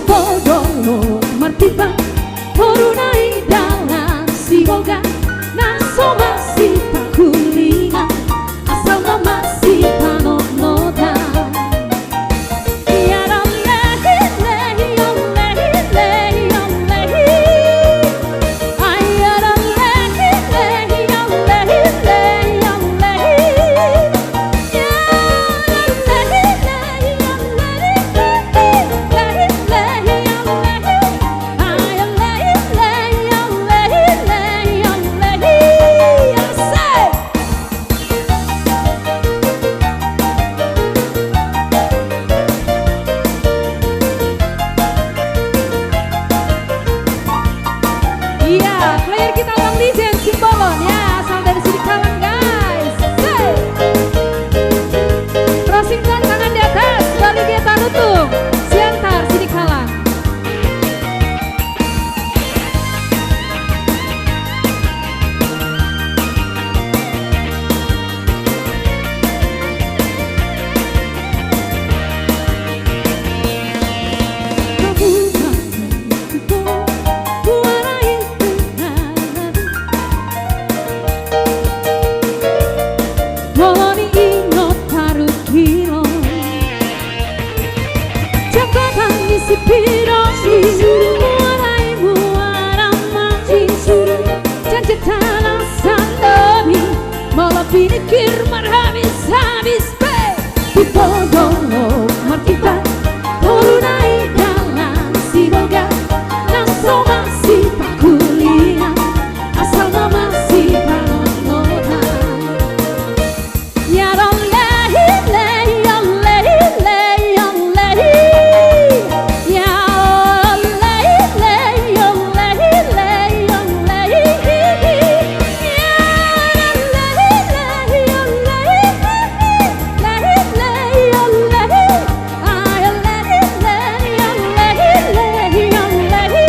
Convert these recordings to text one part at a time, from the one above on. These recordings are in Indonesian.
Podolo martipa Morunai dalam si boga Naso masih pakulinga Asal nama si panonoda Yaram lehi lehi om lehi lehi om lehi Ayaram lehi lehi om lehi lehi om lehi Yaram lehi lehi om lehi lehi lehi om lehi Ayam lehi lehi om lehi lehi om lehi Yasay Iya, player kita Bang Lijen Simbolon ya, asal dari Sidikalang guys. Say. Crossington tangan di atas, balik dia tarutung. Siantar Sidikalang. Moloni ingot taruh kilo Jabatan misi piro Muarai muarama Janji tanah sandomi Mola pinikir marhabis-habis be Di Podolo martipa Morunai dalam si boga Naso masih pakulinga Asal nama si panonoda Yaram lehi lehi om lehi lehi om lehi Yaram lehi lehi om lehi lehi om lehi Yaram lehi lehi om lehi lehi lehi om lehi Ayam lehi lehi om lehi lehi om lehi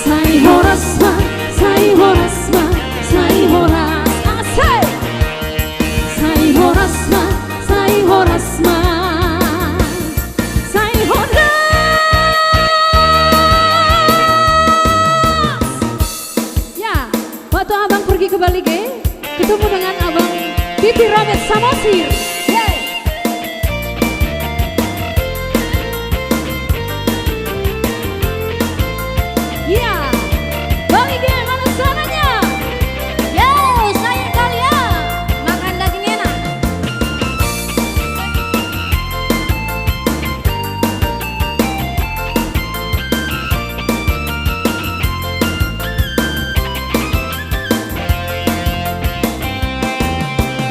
Sai horasma, sai horasma, sai horas Asay Sai horasma, sai horasma, sai horas. Ya, waktu abang pergi ke Bali ketemu dengan abang Bibi Robert Samosir. Yeay. Ya, Bali mana suaranya? Yo, saya kalian makan daging enak.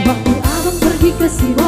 Waktu abang pergi ke Siwa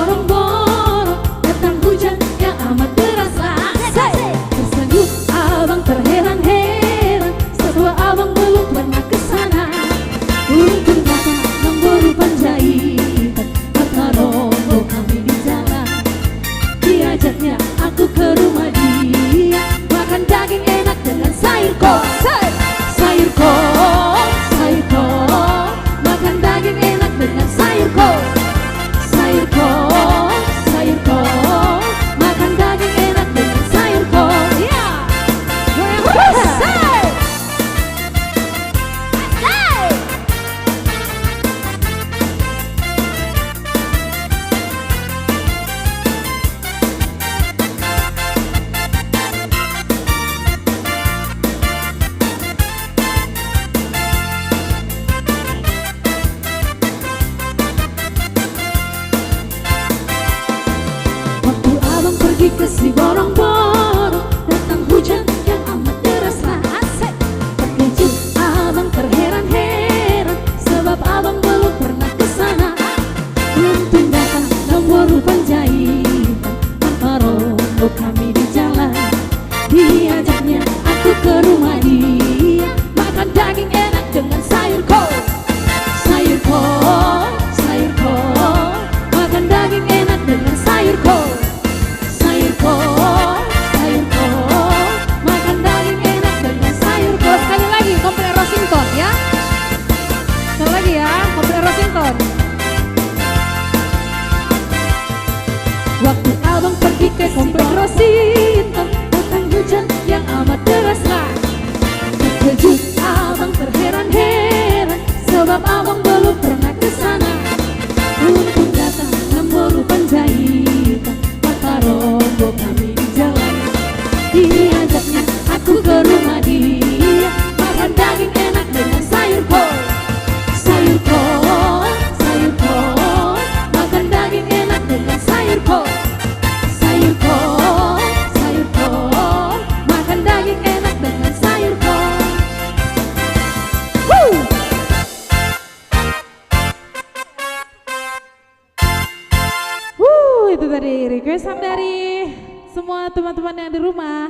requestan dari semua teman-teman yang di rumah.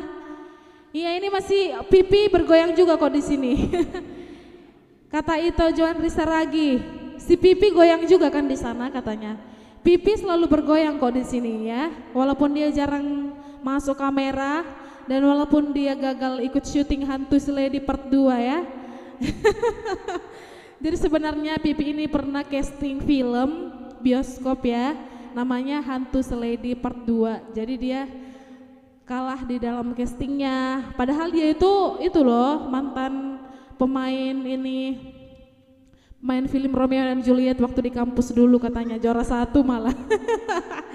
Iya, ini masih pipi bergoyang juga kok di sini. Kata Ito Joan Risaragi, si pipi goyang juga kan di sana katanya. Pipi selalu bergoyang kok di sini ya. Walaupun dia jarang masuk kamera dan walaupun dia gagal ikut syuting Hantu Seledi part 2 ya. Jadi sebenarnya pipi ini pernah casting film bioskop ya. Namanya Hantu Seledi part 2. Jadi dia kalah di dalam castingnya. Padahal dia itu loh mantan pemain ini. Main film Romeo dan Juliet waktu di kampus dulu katanya juara 1 malah.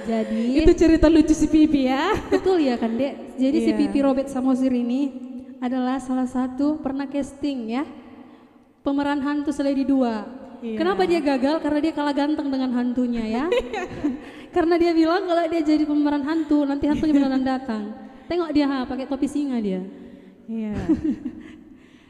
Jadi itu cerita lucu si Pipi ya. betul ya kan Dek. Jadi si Iya. Pipi Robert Samosir ini adalah salah satu pernah casting ya pemeran Hantu Seledi 2. Iya. Kenapa dia gagal? Karena dia kalah ganteng dengan hantunya ya. Karena dia bilang kalau dia jadi pemeran hantu nanti hantunya beneran datang. Tengok dia pakai topi singa dia. Iya.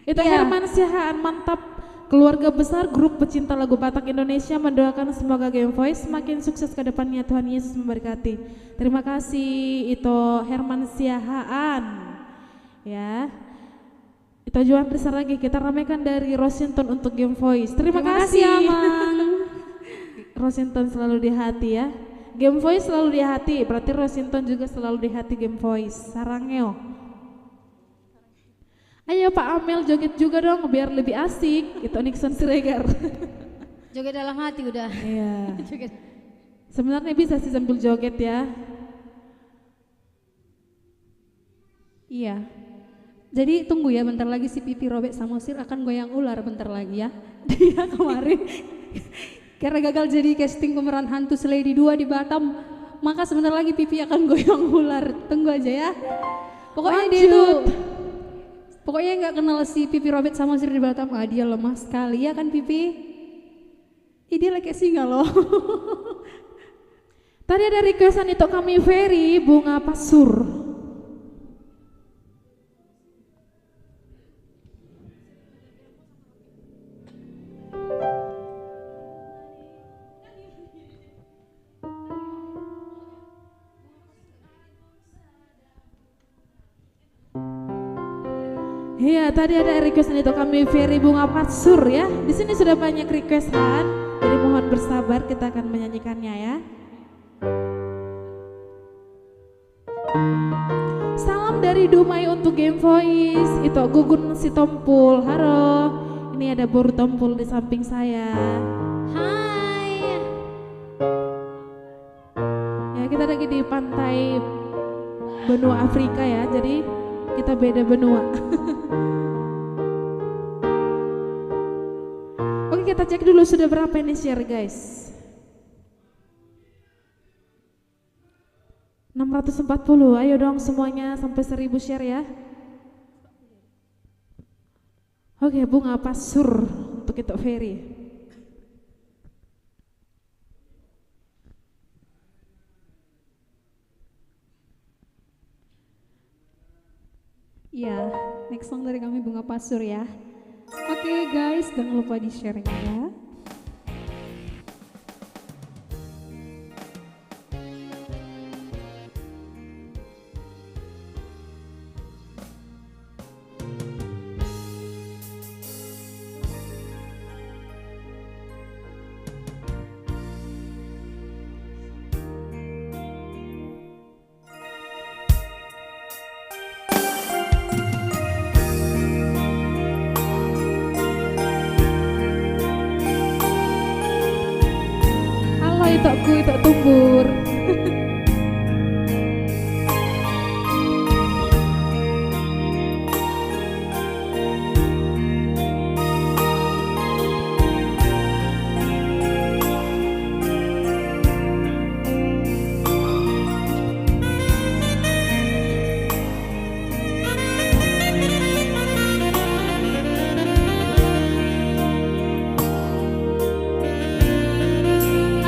Itu Iya. Herman Siahaan, mantap. Keluarga besar grup pecinta lagu Batak Indonesia mendoakan semoga Game Voice semakin sukses ke depannya. Tuhan Yesus memberkati. Terima kasih itu Herman Siahaan. Ya. Itu Joan Risaragi, kita ramaikan dari Rosinton untuk Game Voice. Terima kasih Amang. Rosinton selalu di hati ya. Game Voice selalu di hati, berarti Rosinton juga selalu di hati Game Voice. Sarangeo. Ayo Pak Amel joget juga dong biar lebih asik. Itu Nixon Siregar. Joget dalam hati udah. Iya. Joget. Sebenarnya bisa sih sambil joget ya. Iya. Jadi tunggu ya bentar lagi si Pipi Robert Samosir akan goyang ular bentar lagi ya. Dia kemarin karena gagal jadi casting pemeran Hantu Seledi 2 di Batam, maka sebentar lagi Pipi akan goyang ular. Tunggu aja ya. Pokoknya dia itu pokoknya nggak kenal si Pipi Robert Samosir di Batam. Ah, dia lemah sekali ya kan Pipi. Ih, dia kayak singa loh. Tadi ada requestan itu kami Ferry Bunga Pasur. Iya, tadi ada requestan itu kami Ferry Bunga Pasur ya. Di sini sudah banyak requestan, jadi mohon bersabar kita akan menyanyikannya ya. Salam dari Dumai untuk Game Voice. Itu Gugun Sitompul. Halo. Ini ada Boru Tompul di samping saya. Hai. Ya, kita lagi di pantai benua Afrika ya. Jadi kita beda benua. Oke, kita cek dulu sudah berapa ini share guys. 640, ayo dong semuanya sampai 1000 share ya. Oke, Bunga Pasur untuk itu Ferry. Ya, next song dari kami Bunga Pasur ya. Oke guys, jangan lupa di share ya. Halo itokku, itok tumbur.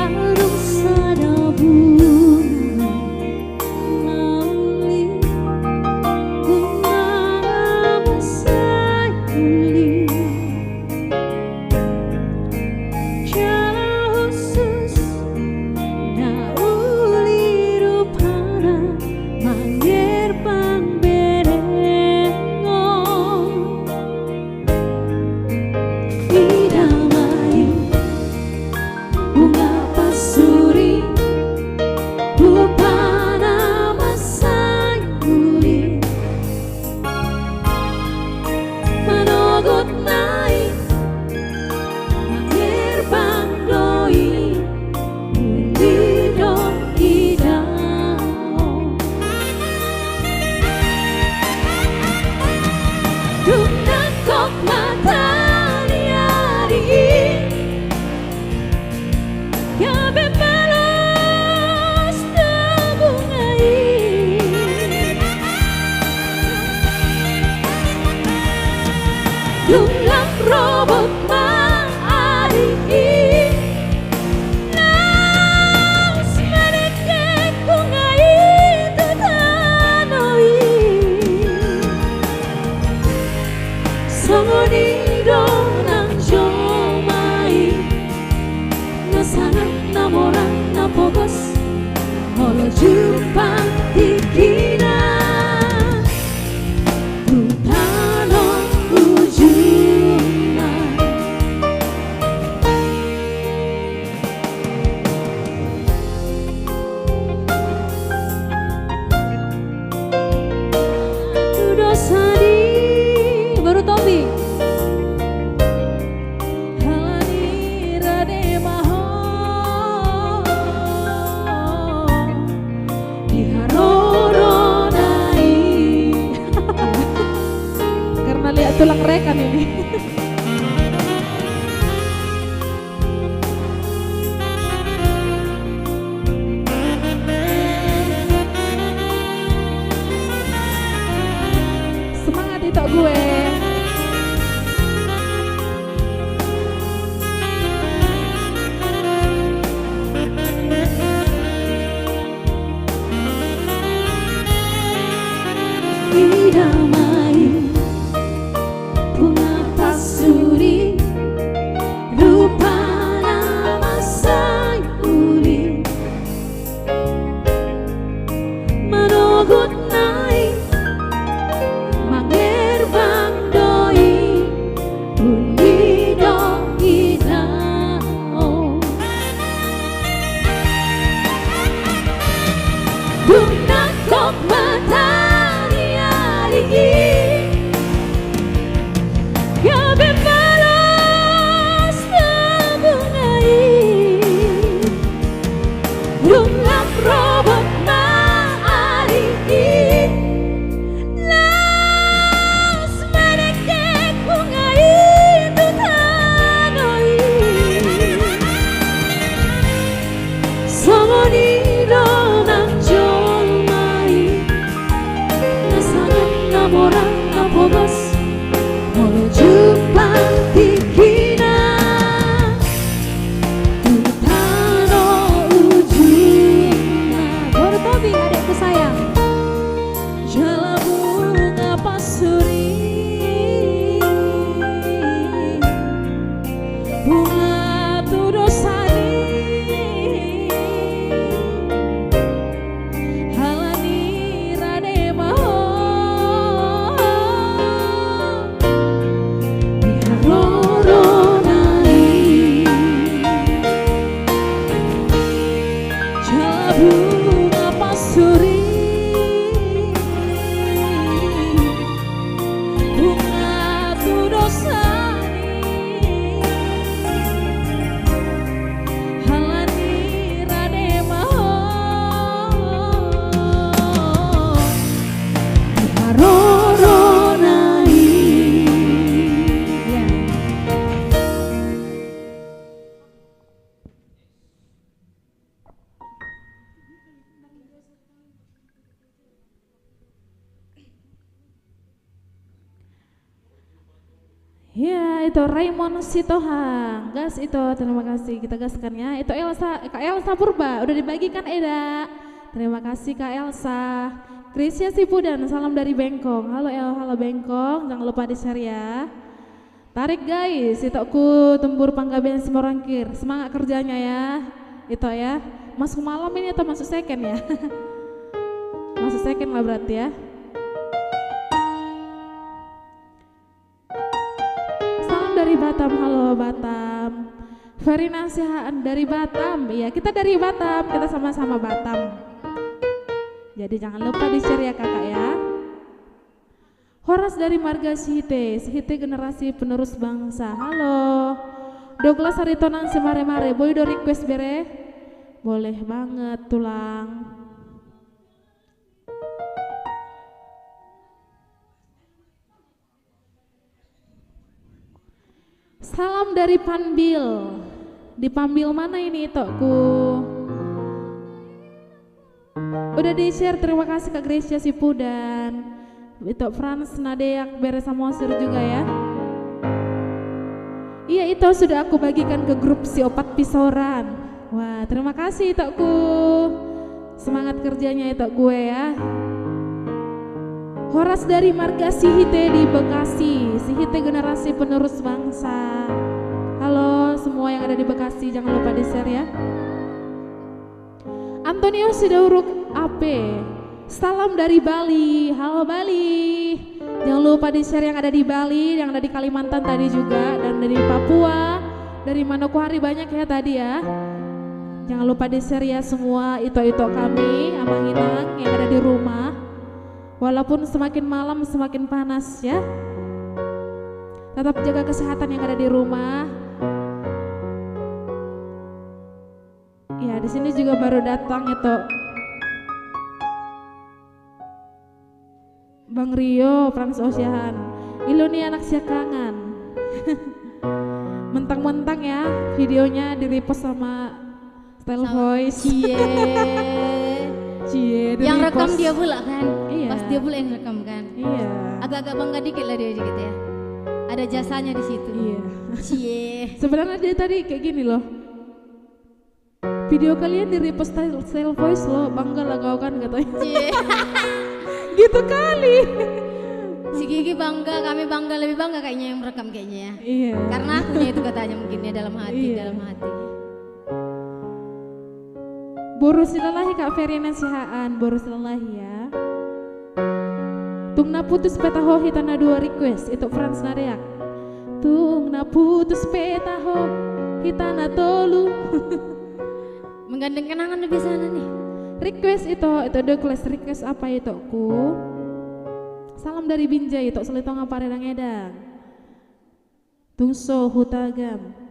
Arung sada Dunang kok matahari Gabe balas tabungai Dunang robot maari Naus menekek bungai tetanoi Songonido nang jomai Nasana namoran napogos Molo jumpa tikina Tutano ujuna Tudosani baru Tobi Halani rade maho Diharoronai karena lihat tulang rekan ini semangat itu gue Idamai bunga pasuri rupana masai uli manogot nai mangerbang doi uli do idao Dunang kok matahari Gabe balas tabungai Dunang robot maari Laus menekek bungai tutanoi Songonido nang jolmai Nasangan namoran napogos Molo jumpa tikina Tutano ujuna Baru Tobi adikku sayang Jala bunga pasuri Bunga tudosani Halani rade maho Diharoronai Jala bunga pasuri Bunga tudosani Halani rade maho Diharoronai Ya. Ya itu Raymond Sitohang gas itu terima kasih kita gaskan ya itu Kak Elsa Purba udah dibagikan Eda terima kasih Kak Elsa Krisya Sipudan salam dari Bengkong halo halo Bengkong jangan lupa di share ya tarik guys itu ku tembur Panggabean Simorangkir semangat kerjanya ya itu ya masuk malam ini atau masuk second ya masuk second lah berarti ya dari Batam, halo Batam. Verina Sihaan dari Batam, iya kita dari Batam, kita sama-sama Batam. Jadi jangan lupa di share ya kakak ya. Horas dari Marga Sihite generasi penerus bangsa, halo. Douglas Haritonan semare-mare, boy do request bere? Boleh banget tulang. Salam dari Panbil. Di Panbil mana ini tokku? Udah di share, terima kasih Kak Gracia Sipu dan itu Frans Nadeak beres Samosir juga ya. Iya itu sudah aku bagikan ke grup si Opat Pisoran. Wah terima kasih tokku. Semangat kerjanya itu gue ya. Horas dari Marga Sihite di Bekasi. Sihite generasi penerus bangsa. Halo semua yang ada di Bekasi, jangan lupa di share ya. Antonio Sidauruk AP. Salam dari Bali. Halo Bali. Jangan lupa di share yang ada di Bali, yang ada di Kalimantan tadi juga, dan dari Papua, dari Manokwari banyak ya tadi ya. Jangan lupa di share ya semua itu kami Amang-Inang yang ada di rumah. Walaupun semakin malam semakin panas ya. Tetap jaga kesehatan yang ada di rumah. Ya di sini juga baru datang itu Bang Rio, Frans Osiahan. Ilo nih anak siakangan. Mentang-mentang ya videonya di-repost sama Style Voice. Cie, Yang rekam dia pula kan? Iya. Pas dia pula yang rekam kan? Iya. Agak-agak bangga dikit lah dia gitu ya. Ada jasanya di situ. Iya. Cie. Sebenarnya dia tadi kayak gini loh. Video kalian di repost Style Voice loh, bangga lah kau kan katanya. Cie. Gitu kali. Si Gigi bangga, kami bangga, lebih bangga kayaknya yang merekam kayaknya ya. Iya. Karena akunya itu katanya mungkin ya dalam hati, Iya. dalam hati. Boru silalahi Kak Ferry Nasihaan, boru silalahi ya. Tungna putus petaho hitana dua request itu Frans Nadeak. Tungna putus petaho hitana tolu. Menggandeng kenangan lebih sana nih. Request itu the class request apa itu ku? Salam dari Binjai itu selitong apa redang edang. Tungso hutagam.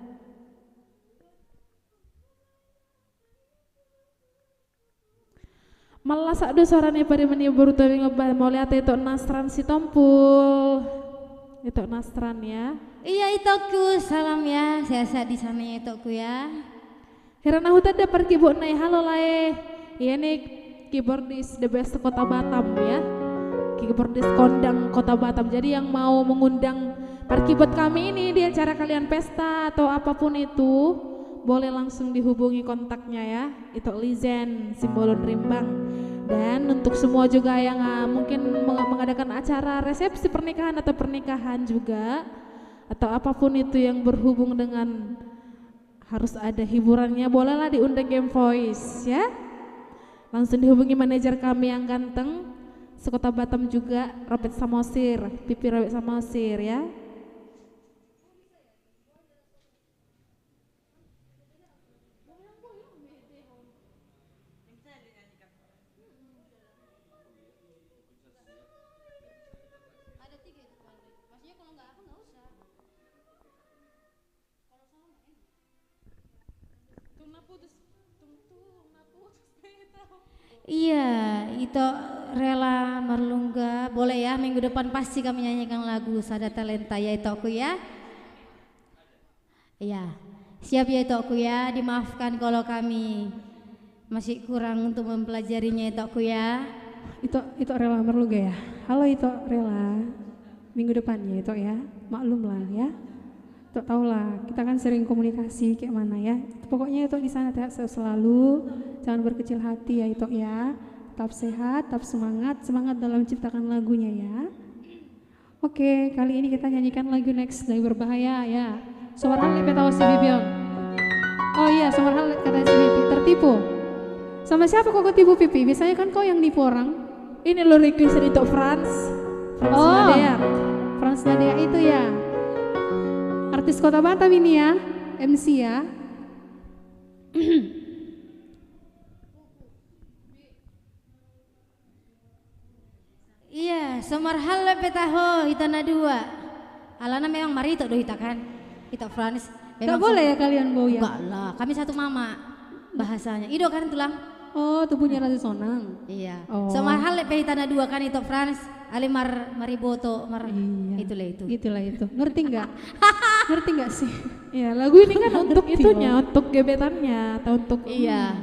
Malasak do sorane pada meni baru tawi ngebal mau lihat itu Nasran si Tompul. Itu Nasran ya. Iya itoku, salam ya, sehat-sehat di sana ya itoku ya. Herana hutan dapat keyboard nai halo lae. Iya nih keyboardis the best kota Batam ya. Keyboardis kondang kota Batam. Jadi yang mau mengundang para keyboard kami ini di acara kalian pesta atau apapun itu, boleh langsung dihubungi kontaknya ya. Itu Lizen Simbolon Rimbang. Dan untuk semua juga yang mungkin mengadakan acara resepsi pernikahan atau pernikahan juga atau apapun itu yang berhubung dengan harus ada hiburannya, bolehlah diundang Game Voice ya. Langsung dihubungi manajer kami yang ganteng sekota Batam juga, Robert Samosir, Pipi Robert Samosir ya. Iya, itu rela merlungga. Boleh ya, minggu depan pasti kami nyanyikan lagu Sada Talenta ya itu aku ya. Iya, siap ya itu aku ya. Dimaafkan kalau kami masih kurang untuk mempelajarinya itu aku ya. Itu rela merluga ya. Halo itu rela. Minggu depannya itu ya. Maklum lah ya. Tok tahu lah, kita kan sering komunikasi kayak mana ya. Pokoknya itu di sana sehat selalu, jangan berkecil hati ya itu ya. Tetap sehat, tetap semangat dalam menciptakan lagunya ya. Oke, kali ini kita nyanyikan lagu next dari Berbahaya ya. Somarhan lepet tahu si Bibion. Oh iya, Somarhan kata si Bibi tertipu. Sama siapa kok ketipu Pipi? Biasanya kan kau yang nipu orang. Ini lo request itu Frans Nadeak. Frans Nadeak itu ya. Artis kota Batam ini ya, MC ya. Iya, Somarhal petaho hitana dua. Alana memang mari itu doh hita kan. Hita Frans. Gak boleh ya kalian goyang? Enggak lah, kami satu mama bahasanya. Ido kan tulang. Oh, tubuhnya Raja Sonang. Iya. Oh. Somarhal hitana dua kan itu Frans. Ali mariboto Iya. itulah itu. Gitulah itu. Ngerti nggak? Ngerti nggak sih? Ya lagu ini kan untuk Ngerti, itunya, untuk gebetannya atau untuk Iya.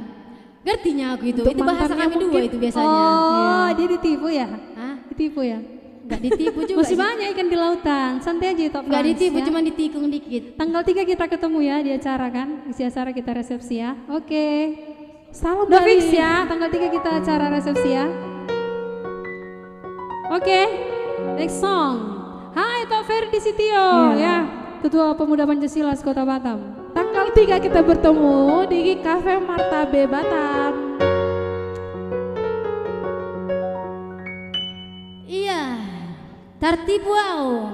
Ngertinya aku itu. Untuk Itu bahasa mantannya kami dua mungkin. itu biasanya. Oh, dia ditipu ya? Hah? Ditipu ya? Enggak ditipu juga. Masih sih. banyak ikan di lautan. Santai aja Top Enggak Frans, ditipu, ya. cuma ditikung dikit. Tanggal 3 kita ketemu ya di acara kan? Isi acara kita resepsi ya. Oke. salam Udah dari fix ya, tanggal 3 kita acara resepsi ya. Oke, next song. Hai Tok Ferdi Sitio ya, Ketua Pemuda Pancasila Kota Batam. tanggal 3 kita bertemu di Cafe Martabe Batam. Iya. Tertib wow.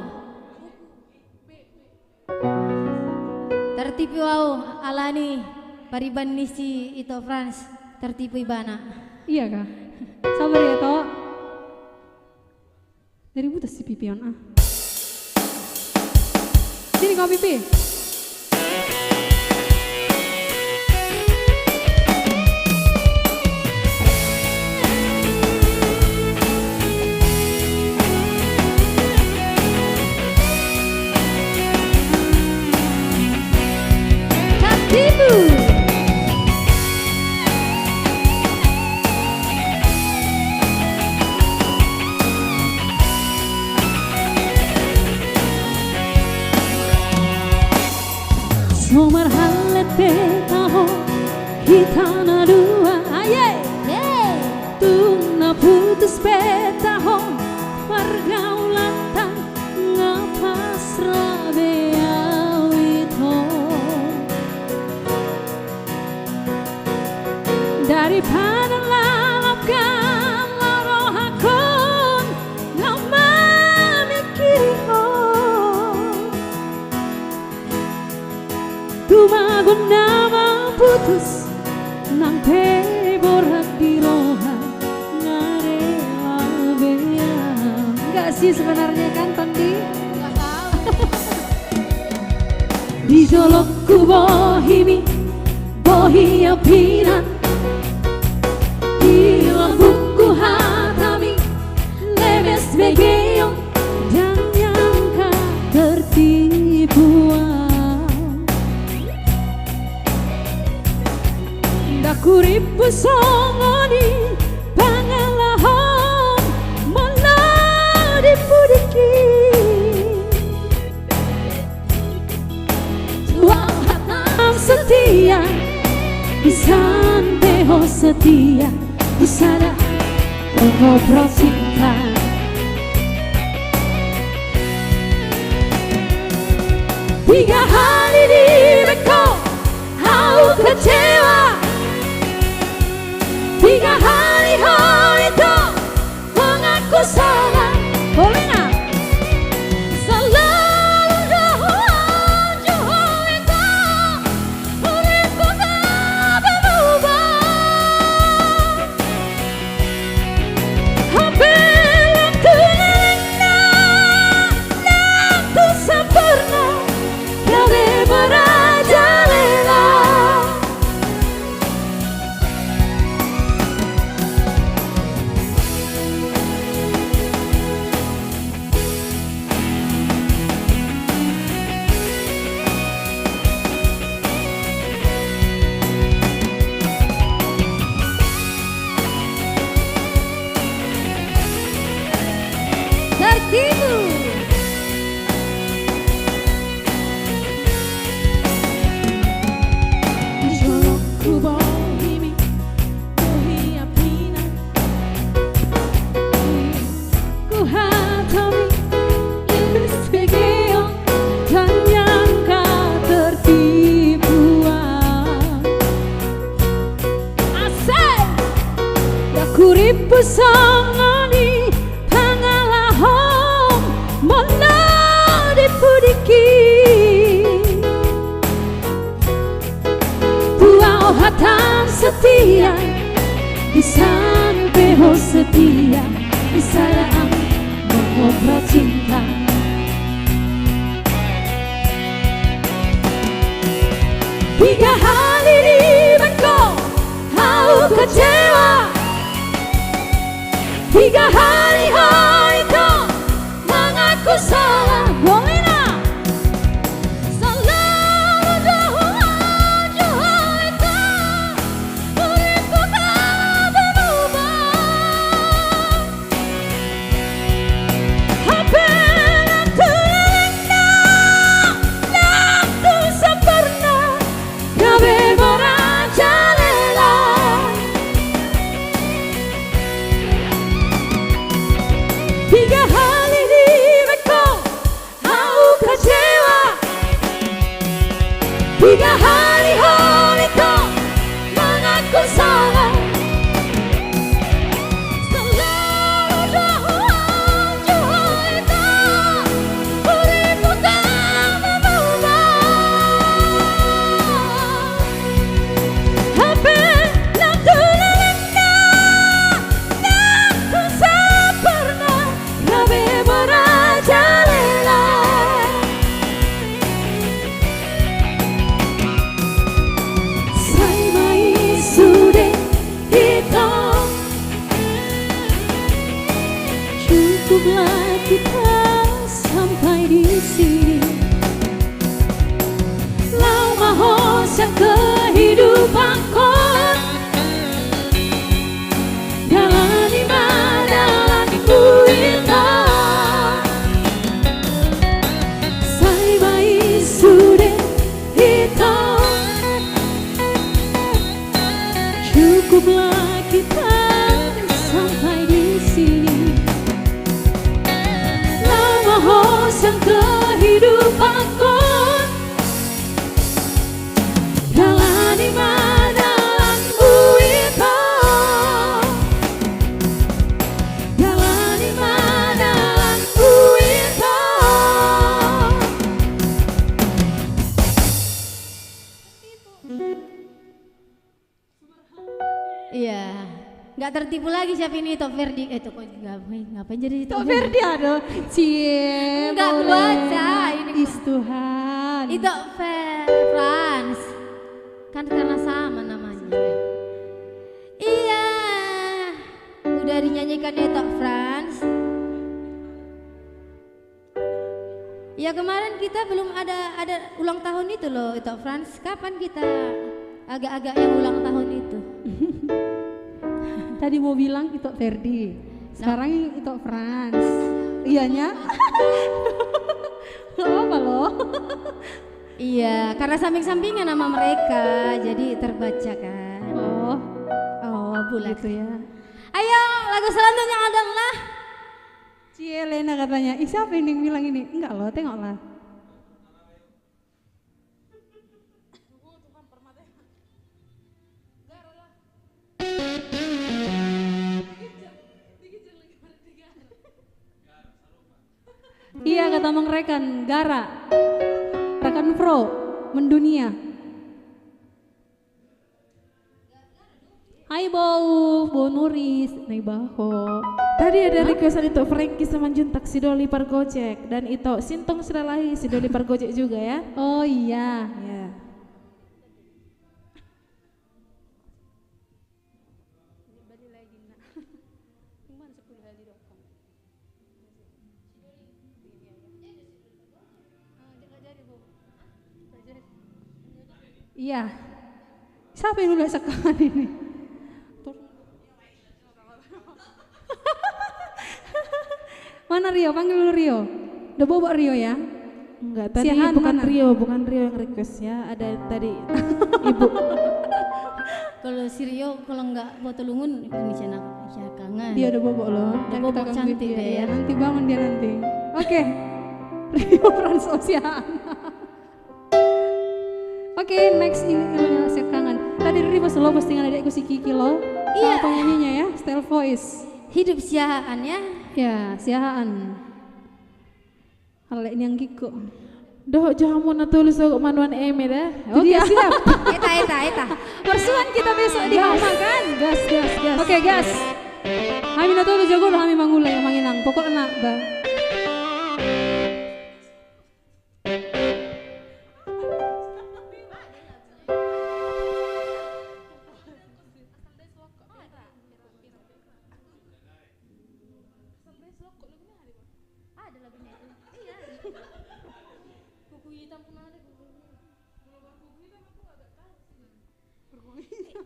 Tertib wow alani pariban nisi itu Frans tertipu ibana. Iya kah? Sabar ya Tok. Dari buta si Pipion ah. Sini kau Pipi. Tertipu. Somar halete taho kita na dua aye Yeay. tuna putus petaho pergaulan tan ngapas rabeawito daripada lalapkan larohakon ngama mikirihon tumagon nama putus nang borak di roha ngarela bea. Enggak sih sebenarnya kan Tondi? Enggak tahu. Di jolokku bohimi bohi apinan di lambungku hatami lemes begeyong dan nyangka tertipuan. Kuripu songoni pangalahon meladi pudiki tuang hatam setia isan teho setia isada ngobrol cinta tiga hari di beko hau kecewa 3 hari itu mengaku salah. Boleh nggak? Selalu doa Johor itu uripku tak berubah. Hampir waktunya waktu sempurna kami merajalela. Tertipu. Jolokku bohimi bohi apina ku hatami iris begeo dan nyangka tertipuan. Asal dak kuripu sangani meladi pudiki buau hatam setia isan peho setia isaraan mengobrol cinta tiga hari di beko hau kecewa 3 hari itu mengaku salah. Boleh nak? Cukuplah kita sampai di sini. Lau maho sa kehidupanku, dalam imanahku itu sai bai sude itu. Cukuplah kita sampai di sini. Lau maho sa kehidupanku, dalam imanahku itu, dalam imanahku itu. Iya, nggak tertipu lagi siapa ini Tok Ferdi. Tok ngapain jadi Tok Ferdi aduh, cie. Enggak baca ini. Tuhan. Itu Frans. Kan karena sama namanya. Iya. Udah dinyanyikan ya Tok Frans. Ya kemarin kita belum ada ulang tahun itu loh Tok Frans. Kapan kita agak-agak yang ulang tahun itu? Tadi mau bilang itu Ferdi, sekarang itu Frans. Iyanya? Gak apa loh. Iya, karena samping-sampingan nama mereka, jadi terbaca kan. Oh, bulat Gitu ya. Ayo, lagu selanjutnya adalah Cie Lena katanya, ih siapa ini yang bilang ini? Enggak loh, tengoklah. Iya kata Mang Rekan, Gara, Rekan Pro, mendunia. Hai Bau Nuris, Naibaho. Tadi ada requestan itu Frankie Semanjuntak Sidoli Pargojek dan itu Sintong Sedalahi Sidoli Pargojek juga ya. Oh iya. Ya. Iya. Siapa yang udah sekarang ini? Mana Rio? Panggil dulu Rio. Udah bawa Rio ya? Enggak, tadi Siahan bukan mana? Bukan Rio yang request ya. Ada tadi Ibu. kalau si Rio kalau nggak buat tulungun ini channel kangen. Dia udah bobok loh. Udah Jangan bobok kita gangguin cantik dia deh ya. ya. Nanti bangun dia nanti. Oke. Rio Frans Osian. Oke, next ini Ilnya Kangen. Tadi Rio selalu postingan adekku si Kiki loh. Iya. Sama penyanyinya ya, Style Voice. Hidup siaan ya. Ya, siahaan. Hal ini yang Kiko. Doh jamu na tulis kok manuan eme dah. Oke, Dia. siap. Eta. Persuan kita besok di Hama kan? Gas. Oke, gas. Kami na tulo jago kami mangulay manginang. Pokoknya ba.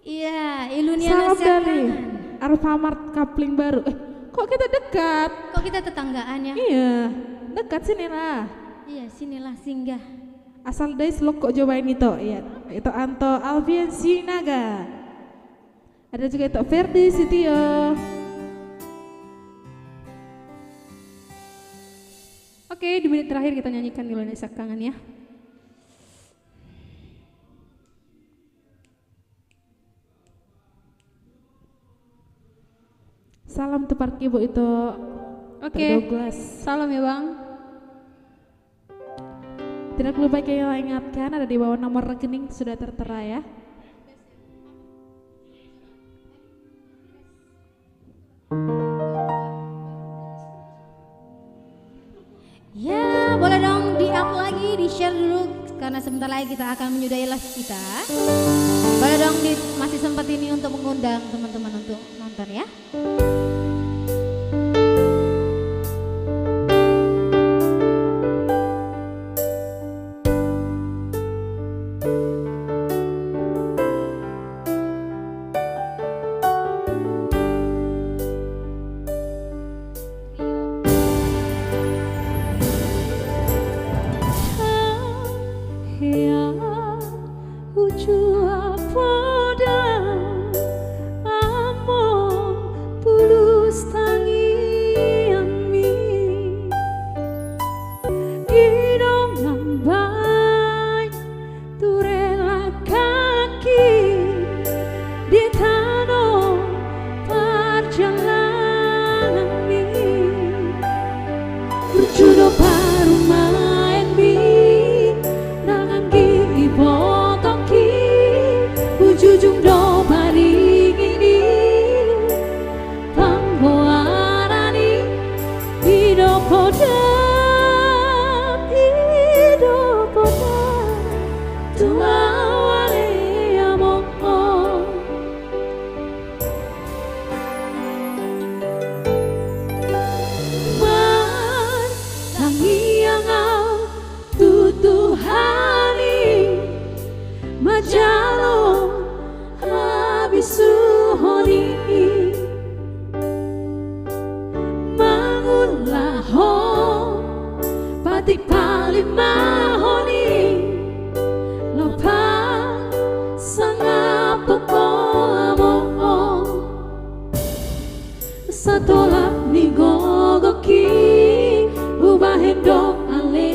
Iya, Ilunia Salam nasihat dari kangen. Alfamart Kapling Baru. Kok kita dekat? Kok kita tetanggaan ya? Iya, dekat sini lah. Iya, sinilah singgah. Asal dari Selok kok cobain itu. Iya, itu Anto Alfian Sinaga. Ada juga itu Ferdi Sitio. Oke, di menit terakhir kita nyanyikan Ilnya Kangen ya. Salam tuh Parki Bu itu. Oke. Douglas. Salam ya Bang. Tidak lupa kita ingatkan ada di bawah nomor rekening sudah tertera ya. Ya, boleh dong di-up lagi, di-share dulu karena sebentar lagi kita akan menyudahi live kita. Boleh dong masih sempat ini untuk mengundang teman-teman untuk nonton ya. berjudo baru main bi nangan ki ipotoki ujujung do baring ini panggoarani hidup podam tua wale among man nangiangau tutuhani majalo habisuhoni mangulaho patik palimahoni lopa sangapoko amo satolak ni gogoki ubahendo ale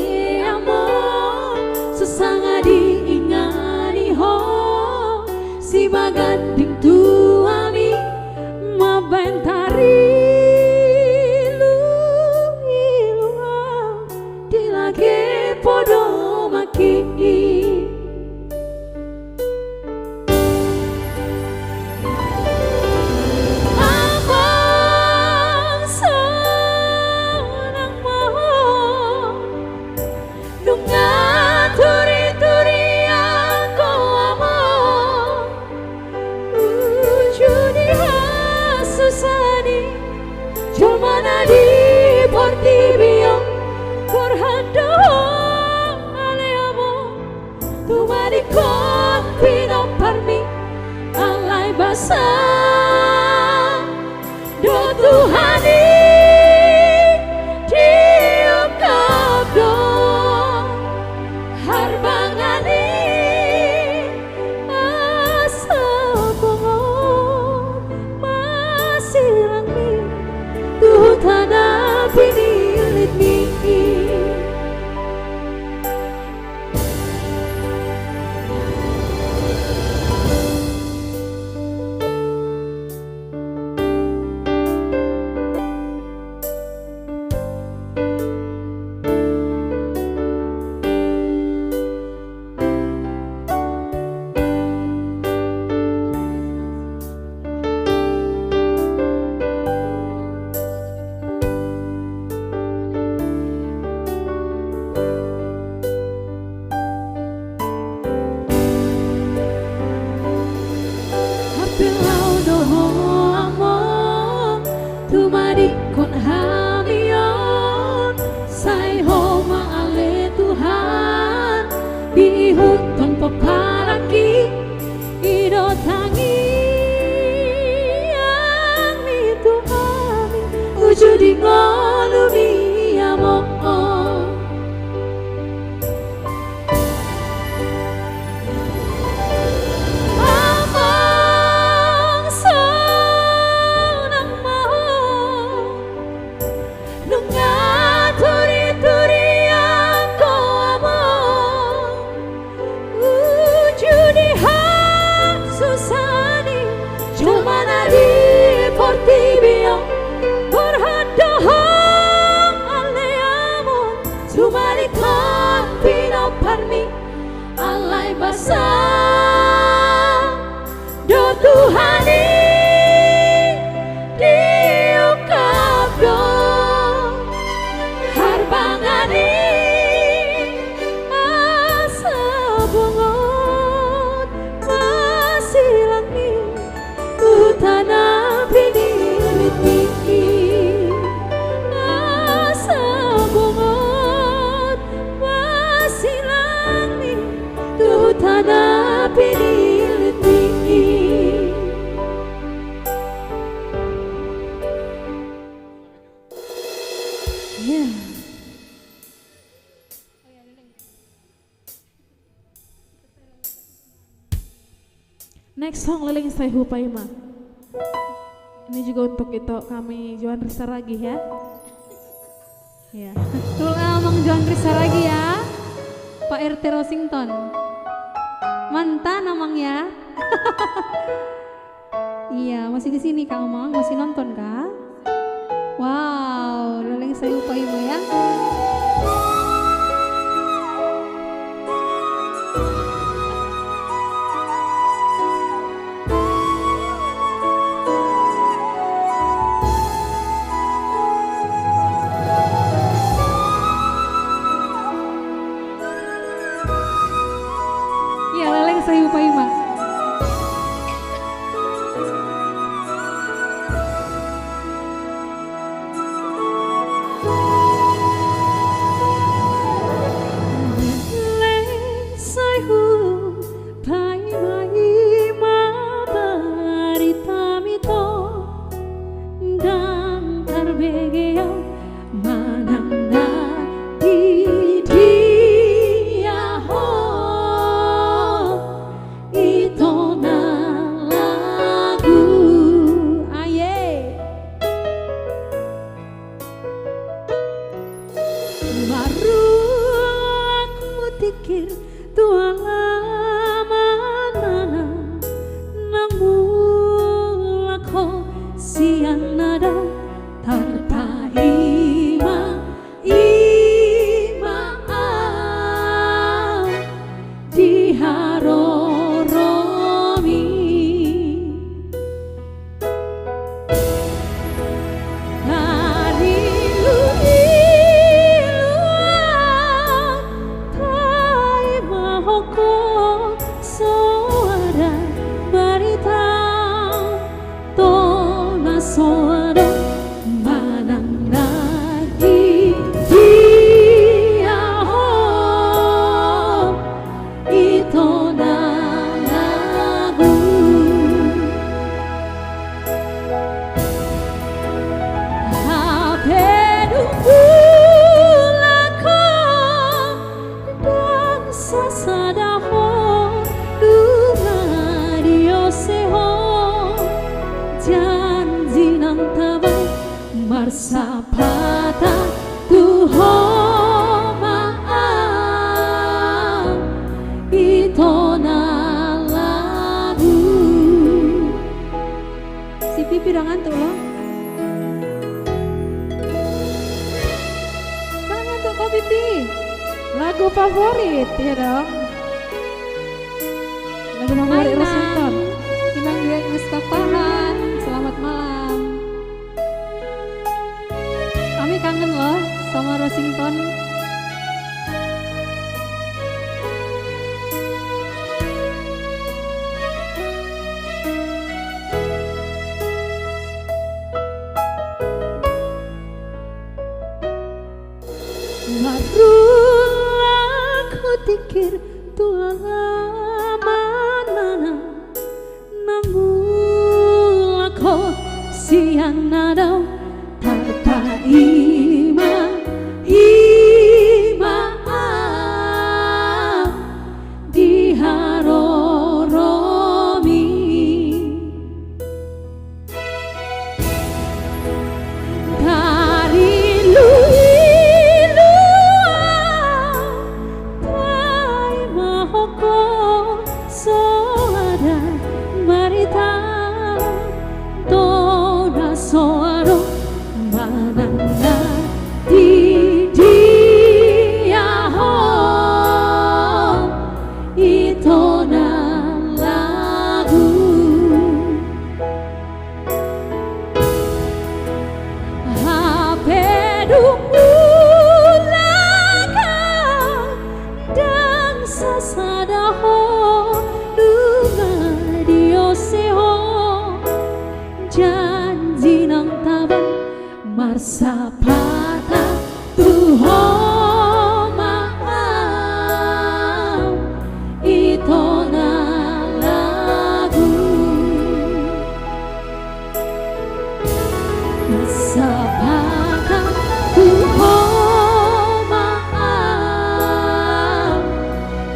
amo sesanga diingani ho si maganding tuami mabentari lu dilage podo maki abang senang mohon nunga turi-turi aku among ujuni hasusani jomana di portibio korhando aleamo tumari kompino parmi alai basa do Tuhani diungkap do harbangani asa bongon masih langmi Tuhan pinilit mi Hapilau doho among tumadi kon hamion sai ho maale Tuhan bihut tanpa paraki ido tangi yang itu kami ujudi ngolumi among abang senang mohon nunga turi-turi aku among ujudi hasusani jomana di portibio korhandohong aleamo sumari kompino parmi alai basa do Tuhani diungkap do harbangani asa bongon masih langmi utana pinilit mi asa bongon masih langmi utana pinilit mi yeah. Next song Liling Sai Hupaima. Ini juga untuk itu kami Joan Risa lagi ya. Ya. Tula Mang Joan Risa lagi ya, Pak RT Rosington. Mantan Amang ya. Iya, masih di sini Kak Amang, masih nonton kah? Wow, Liling Sai Hupaima ya. Baru aku tikir tua lama nana, namun aku siang nada tanpa ima di haroromi dari tai mahoko suara berita tona suara manang lagi dia itu lagu janji nang tabay marsapata tuho maaf itu na lagu. Si Pipi udah ngantuk loh. Jangan ngantuk kok Pipi. Lagu favorit ya dong. Lagu favorit Rosinton. Inang dia Gus Kapahan. Selamat malam. Kami kangen loh sama Rosington. Baru aku tikir tua lama nana, namun aku siang nada tanpa ima di haroromi dari tai mahoko suara berita tona suara manang di dia itu na lagu. HP dungu laga dan sasadaho dunga dioseho janji nang tabang marsapata tuho maaf itu na lagu. Marsapata tuho maaf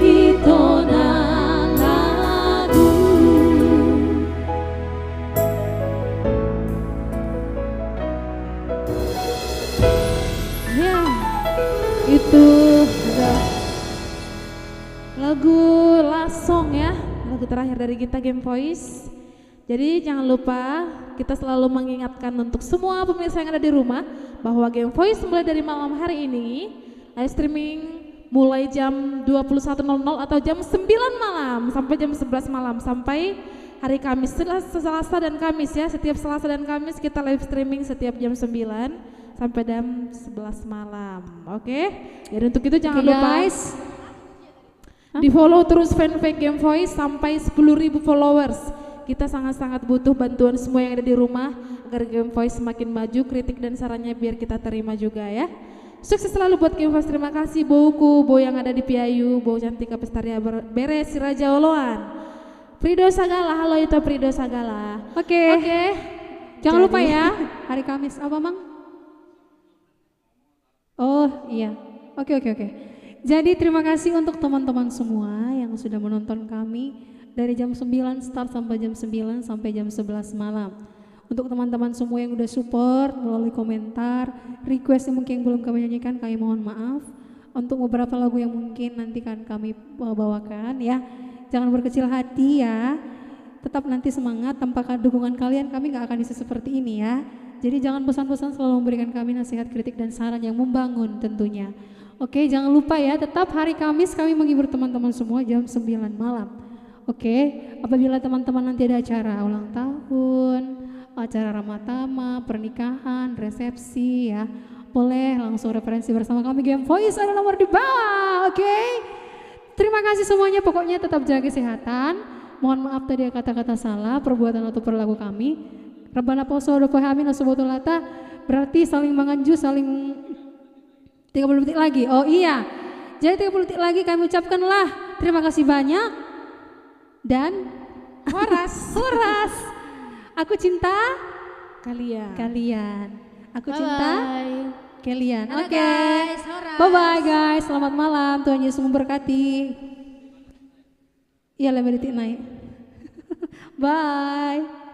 itu na lagu. Ya, itu adalah lagu Last Song ya, lagu terakhir dari kita Game Voice. Jadi jangan lupa kita selalu mengingatkan untuk semua pemirsa yang ada di rumah bahwa Game Voice mulai dari malam hari ini live streaming mulai jam 21.00 atau jam 9 malam sampai jam 11 malam sampai hari Kamis, Selasa dan Kamis ya. Setiap Selasa dan Kamis kita live streaming setiap jam 9 sampai jam 11 malam. Oke? Jadi untuk itu jangan lupa guys, di follow terus fanpage Game Voice sampai 10.000 followers. Kita sangat-sangat butuh bantuan semua yang ada di rumah agar Game Voice semakin maju, kritik dan sarannya biar kita terima juga ya. Sukses selalu buat Game Voice. Terima kasih Bouku, Bo yang ada di Piayu, Bo Cantika Pestaria Beres, si Raja Oloan. Prido Sagala, halo itu Prido Sagala. Oke. Jangan lupa Jadi- ya, hari Kamis apa Mang? Oh iya, oke. Jadi terima kasih untuk teman-teman semua yang sudah menonton kami dari jam 9 start sampai jam 9 sampai jam 11 malam. Untuk teman-teman semua yang udah support melalui komentar, request yang mungkin belum kami nyanyikan, kami mohon maaf. Untuk beberapa lagu yang mungkin nanti kan kami bawakan ya, jangan berkecil hati ya. Tetap nanti semangat, tanpa dukungan kalian kami gak akan bisa seperti ini ya. Jadi jangan bosan-bosan selalu memberikan kami nasihat, kritik dan saran yang membangun tentunya. Oke, jangan lupa ya, tetap hari Kamis kami menghibur teman-teman semua jam 9 malam. Oke, apabila teman-teman nanti ada acara ulang tahun, acara ramatama, pernikahan, resepsi ya, boleh langsung referensi bersama kami Game Voice, ada nomor di bawah. Oke, terima kasih semuanya, pokoknya tetap jaga kesehatan. Mohon maaf tadi ada kata-kata salah, perbuatan atau perilaku kami. Rabbana pauso do pahami nasobotulata, berarti saling menganju, saling 30 detik lagi. Oh iya, jadi 30 detik lagi kami ucapkanlah terima kasih banyak dan Horas. horas. Aku cinta Kalian. kalian. Aku cinta Bye. kalian. Halo Oke. guys, horas. Bye bye guys. Selamat malam. Tuhan Yesus memberkati. Iya, lebih detik naik. Bye.